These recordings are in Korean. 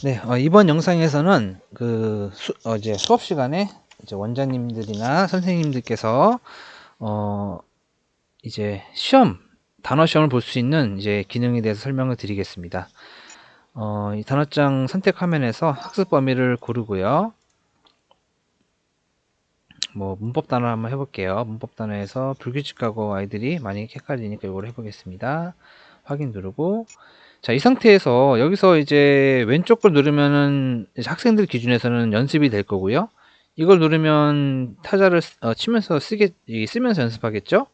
네, 이번 영상에서는 이제 수업 시간에 이제 원장님들이나 선생님들께서 이제 단어 시험을 볼 수 있는 이제 기능에 대해서 설명을 드리겠습니다. 이 단어장 선택 화면에서 학습 범위를 고르고요. 문법 단어 한번 해볼게요. 문법 단어에서 불규칙하고 아이들이 많이 헷갈리니까 이걸 해보겠습니다. 확인 누르고, 자, 이 상태에서 여기서 이제 왼쪽 걸 누르면은 이제 학생들 기준에서는 연습이 될 거고요. 이걸 누르면 타자를 치면서 쓰면서 연습하겠죠?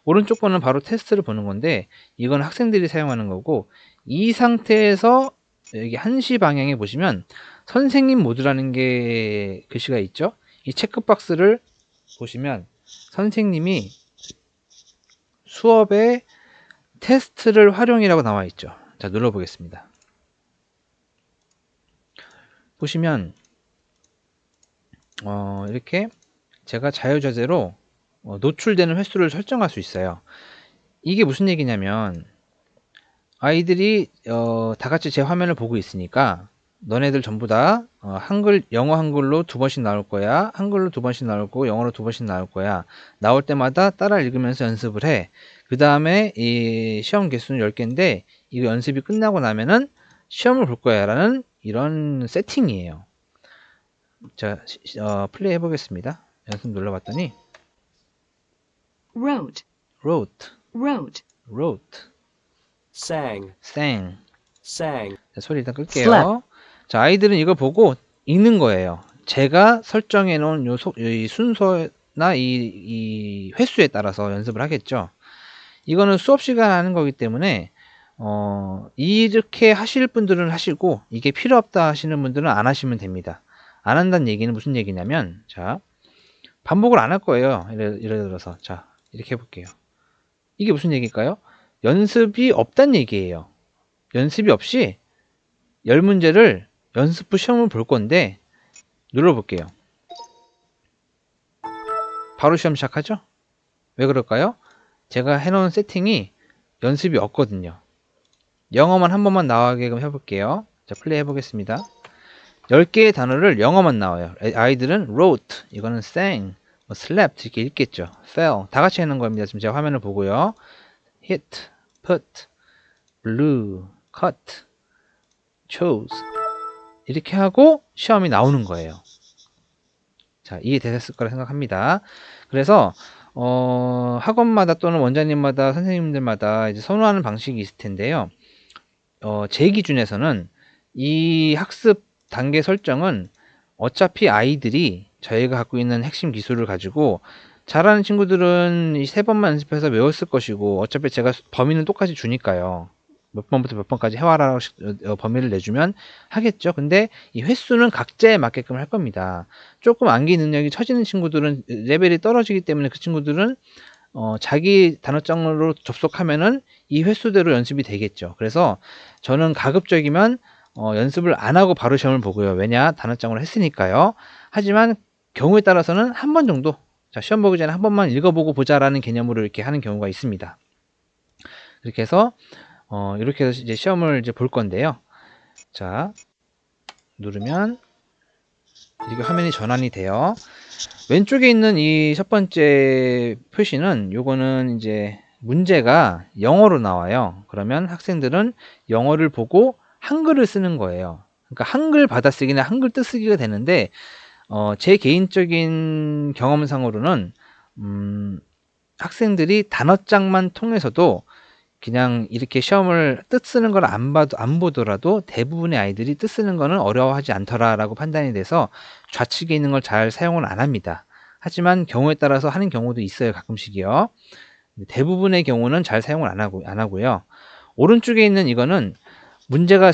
오른쪽 거는 바로 테스트를 보는 건데, 이건 학생들이 사용하는 거고, 이 상태에서 여기 1시 방향에 보시면 선생님 모드라는 게 글씨가 있죠? 이 체크박스를 보시면 선생님이 수업에 테스트를 활용이라고 나와 있죠. 자, 눌러보겠습니다. 보시면 이렇게 제가 자유자재로 노출되는 횟수를 설정할 수 있어요. 이게 무슨 얘기냐면 아이들이 다 같이 제 화면을 보고 있으니까 너네들 전부 다 영어 한글로 2번씩 나올 거야. 한글로 2번씩 나올 거고 영어로 2번씩 나올 거야. 나올 때마다 따라 읽으면서 연습을 해. 그 다음에 이 시험 개수는 10개인데 이거 연습이 끝나고 나면은 시험을 볼 거야 라는 이런 세팅이에요. 자, 플레이 해보겠습니다. 연습 눌러봤더니 wrote, wrote, sang, sang. sang, 자, 소리 일단 끌게요. 자, 아이들은 이거 보고 읽는 거예요. 제가 설정해 놓은 이 순서나 이 횟수에 따라서 연습을 하겠죠. 이거는 수업 시간 하는 거기 때문에 이렇게 하실 분들은 하시고 이게 필요 없다 하시는 분들은 안 하시면 됩니다. 안 한다는 얘기는 무슨 얘기냐면, 자, 반복을 안 할 거예요. 예를 들어서 자, 이렇게 해볼게요. 이게 무슨 얘기일까요? 연습이 없단 얘기예요. 연습이 없이 10문제를 연습 후 시험을 볼 건데 눌러볼게요. 바로 시험 시작하죠? 왜 그럴까요? 제가 해놓은 세팅이 연습이 없거든요. 영어만 한 번만 나가게끔 해볼게요. 자, 플레이 해보겠습니다. 10개의 단어를 영어만 나와요. 아이들은 wrote, 이거는 sang, slept 이렇게 읽겠죠. fell, 다 같이 하는 겁니다. 지금 제가 화면을 보고요. hit, put, blew, cut, chose 이렇게 하고 시험이 나오는 거예요. 자, 이해되셨을 거라 생각합니다. 그래서 학원마다 또는 원장님마다 선생님들마다 이제 선호하는 방식이 있을 텐데요. 제 기준에서는 이 학습 단계 설정은 어차피 아이들이 저희가 갖고 있는 핵심 기술을 가지고 잘하는 친구들은 이 3번만 연습해서 외웠을 것이고 어차피 제가 범위는 똑같이 주니까요. 몇 번부터 몇 번까지 해와라 범위를 내주면 하겠죠. 근데 이 횟수는 각자에 맞게끔 할 겁니다. 조금 암기 능력이 처지는 친구들은 레벨이 떨어지기 때문에 그 친구들은 자기 단어장으로 접속하면은 이 횟수대로 연습이 되겠죠. 그래서 저는 가급적이면 연습을 안 하고 바로 시험을 보고요. 왜냐? 단어장으로 했으니까요. 하지만 경우에 따라서는 한 번 정도, 자, 시험 보기 전에 한 번만 읽어보고 보자라는 개념으로 이렇게 하는 경우가 있습니다. 이렇게 해서 이렇게 해서 이제 시험을 이제 볼 건데요. 자, 누르면 이렇게 화면이 전환이 돼요. 왼쪽에 있는 이 첫 번째 표시는 요거는 이제 문제가 영어로 나와요. 그러면 학생들은 영어를 보고 한글을 쓰는 거예요. 그러니까 한글 받아쓰기나 한글 뜻쓰기가 되는데 제 개인적인 경험상으로는 학생들이 단어장만 통해서도 그냥 이렇게 시험을 뜻 쓰는 걸 안 보더라도 대부분의 아이들이 뜻 쓰는 거는 어려워하지 않더라라고 판단이 돼서 좌측에 있는 걸 잘 사용을 안 합니다. 하지만 경우에 따라서 하는 경우도 있어요. 가끔씩이요. 대부분의 경우는 잘 사용을 안 하고요. 오른쪽에 있는 이거는 문제가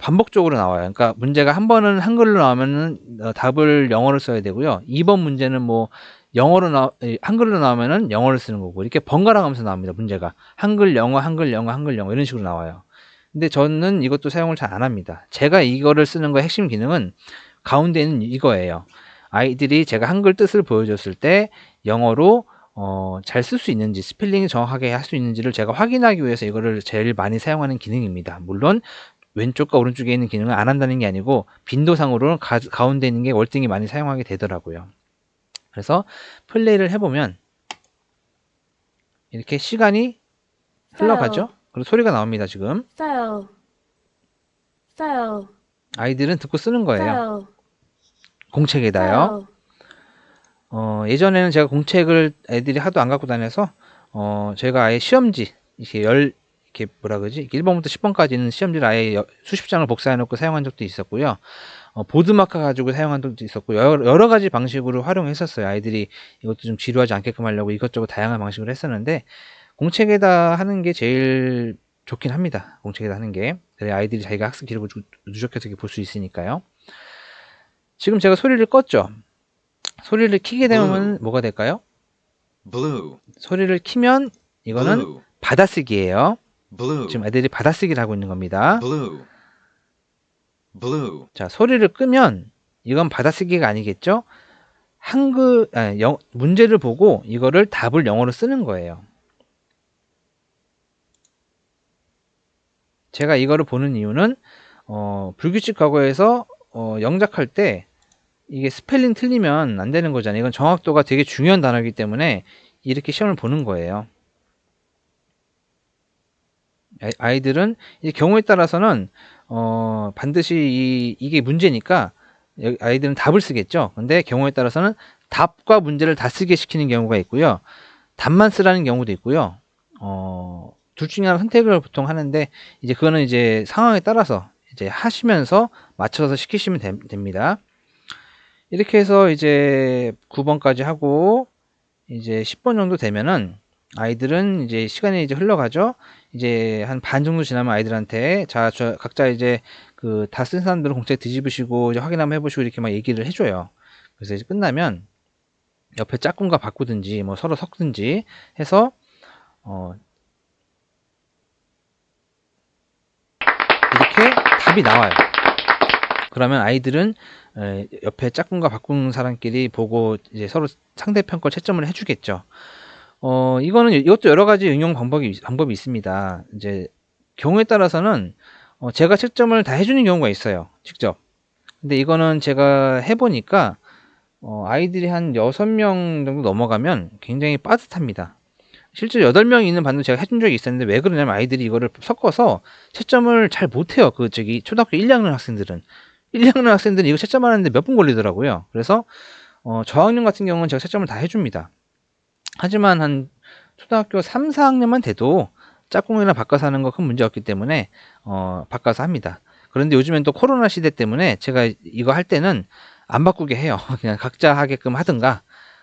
반복적으로 나와요. 그러니까 문제가 한 번은 한글로 나오면은 답을 영어로 써야 되고요. 2번 문제는 뭐 한글로 나오면은 영어를 쓰는 거고 이렇게 번갈아 가면서 나옵니다. 문제가 한글 영어 한글 영어 한글 영어 이런 식으로 나와요. 근데 저는 이것도 사용을 잘 안 합니다. 제가 이거를 쓰는 거 핵심 기능은 가운데 있는 이거예요. 아이들이 제가 한글 뜻을 보여줬을 때 영어로 잘 쓸 수 있는지 스펠링이 정확하게 할 수 있는지를 제가 확인하기 위해서 이거를 제일 많이 사용하는 기능입니다. 물론 왼쪽과 오른쪽에 있는 기능을 안 한다는 게 아니고 빈도상으로는 가운데 있는 게 월등히 많이 사용하게 되더라고요. 그래서 플레이를 해보면 이렇게 시간이 흘러가죠. 그리고 소리가 나옵니다. 지금 아이들은 듣고 쓰는 거예요. 공책에다요. 예전에는 제가 공책을 애들이 하도 안 갖고 다녀서 제가 아예 시험지 이렇게 뭐라 그러지? 1번부터 10번까지는 시험지를 아예 수십 장을 복사해 놓고 사용한 적도 있었고요. 보드마커 가지고 사용한 적도 있었고 여러 가지 방식으로 활용했었어요. 아이들이 이것도 좀 지루하지 않게끔 하려고 이것저것 다양한 방식으로 했었는데 공책에다 하는 게 제일 좋긴 합니다. 공책에다 하는 게. 그래야 아이들이 자기가 학습 기록을 누적해서 볼 수 있으니까요. 지금 제가 소리를 껐죠. 소리를 키게 되면 뭐가 될까요? blue, 소리를 키면 이거는 blue, 받아쓰기예요. blue, 지금 애들이 받아쓰기를 하고 있는 겁니다. blue, blue, 자, 소리를 끄면 이건 받아쓰기가 아니겠죠? 문제를 보고 이거를 답을 영어로 쓰는 거예요. 제가 이거를 보는 이유는 불규칙 과거에서 영작할 때 이게 스펠링 틀리면 안 되는 거잖아요. 이건 정확도가 되게 중요한 단어이기 때문에 이렇게 시험을 보는 거예요. 아이들은 이 경우에 따라서는 반드시 이게 문제니까 아이들은 답을 쓰겠죠. 근데 경우에 따라서는 답과 문제를 다 쓰게 시키는 경우가 있고요. 답만 쓰라는 경우도 있고요. 둘 중에 하나 선택을 보통 하는데 이제 그거는 이제 상황에 따라서 이제 하시면서 맞춰서 시키시면 됩니다. 이렇게 해서 이제 9번까지 하고 이제 10번 정도 되면은 아이들은 이제 시간이 이제 흘러가죠. 이제 한 반 정도 지나면 아이들한테 자, 각자 이제 그 다 쓴 사람들은 공책 뒤집으시고 이제 확인 한번 해보시고 이렇게 막 얘기를 해줘요. 그래서 이제 끝나면 옆에 짝꿍과 바꾸든지 뭐 서로 섞든지 해서 이렇게 답이 나와요. 그러면 아이들은 옆에 짝꿍과 바꾼 사람끼리 보고 이제 서로 상대편 걸 채점을 해주겠죠. 이것도 여러 가지 응용 방법이 있습니다. 이제 경우에 따라서는 제가 채점을 다 해주는 경우가 있어요. 직접. 근데 이거는 제가 해보니까 아이들이 한 6명 정도 넘어가면 굉장히 빠듯합니다. 실제 8명이 있는 반도 제가 해준 적이 있었는데 왜 그러냐면 아이들이 이거를 섞어서 채점을 잘 못해요. 초등학교 1, 2학년 학생들은. 1, 2학년 학생들은 이거 채점하는데 몇 분 걸리더라고요. 그래서 저학년 같은 경우는 제가 채점을 다 해줍니다. 하지만 한 초등학교 3, 4학년만 돼도 짝꿍이랑 바꿔서 하는 거 큰 문제 없기 때문에 바꿔서 합니다. 그런데 요즘엔 또 코로나 시대 때문에 제가 이거 할 때는 안 바꾸게 해요. 그냥 각자 하게끔 하든가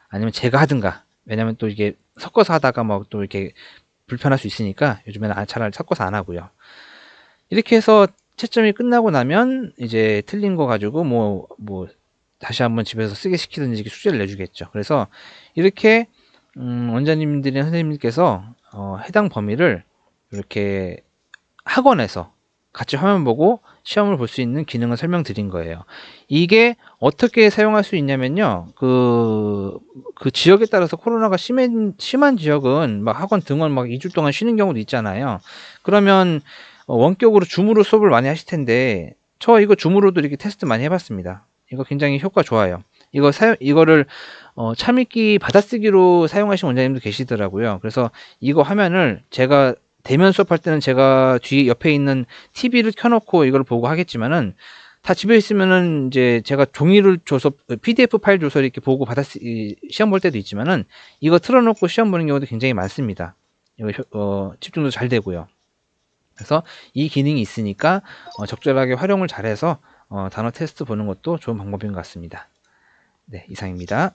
아니면 제가 하든가. 왜냐면 또 이게 섞어서 하다가 뭐 또 이렇게 불편할 수 있으니까 요즘에는 차라리 섞어서 안 하고요. 이렇게 해서 채점이 끝나고 나면 이제 틀린 거 가지고 뭐 다시 한번 집에서 쓰게 시키든지 숙제를 내주겠죠. 그래서 이렇게 원장님들이나 선생님께서 해당 범위를 이렇게 학원에서 같이 화면 보고 시험을 볼 수 있는 기능을 설명드린 거예요. 이게 어떻게 사용할 수 있냐면요. 그 지역에 따라서 코로나가 심한 지역은 막 학원 등원 막 2주 동안 쉬는 경우도 있잖아요. 그러면 원격으로 줌으로 수업을 많이 하실 텐데 저 이거 줌으로도 이렇게 테스트 많이 해봤습니다. 이거 굉장히 효과 좋아요. 이거를 참읽기 받아쓰기로 사용하신 원장님도 계시더라고요. 그래서 이거 화면을 제가 대면 수업할 때는 제가 옆에 있는 TV를 켜놓고 이걸 보고 하겠지만은 다 집에 있으면은 이제 제가 종이를 줘서 PDF 파일 줘서 이렇게 보고 시험 볼 때도 있지만은 이거 틀어놓고 시험 보는 경우도 굉장히 많습니다. 이거 집중도 잘 되고요. 그래서 이 기능이 있으니까 적절하게 활용을 잘해서 단어 테스트 보는 것도 좋은 방법인 것 같습니다. 네, 이상입니다.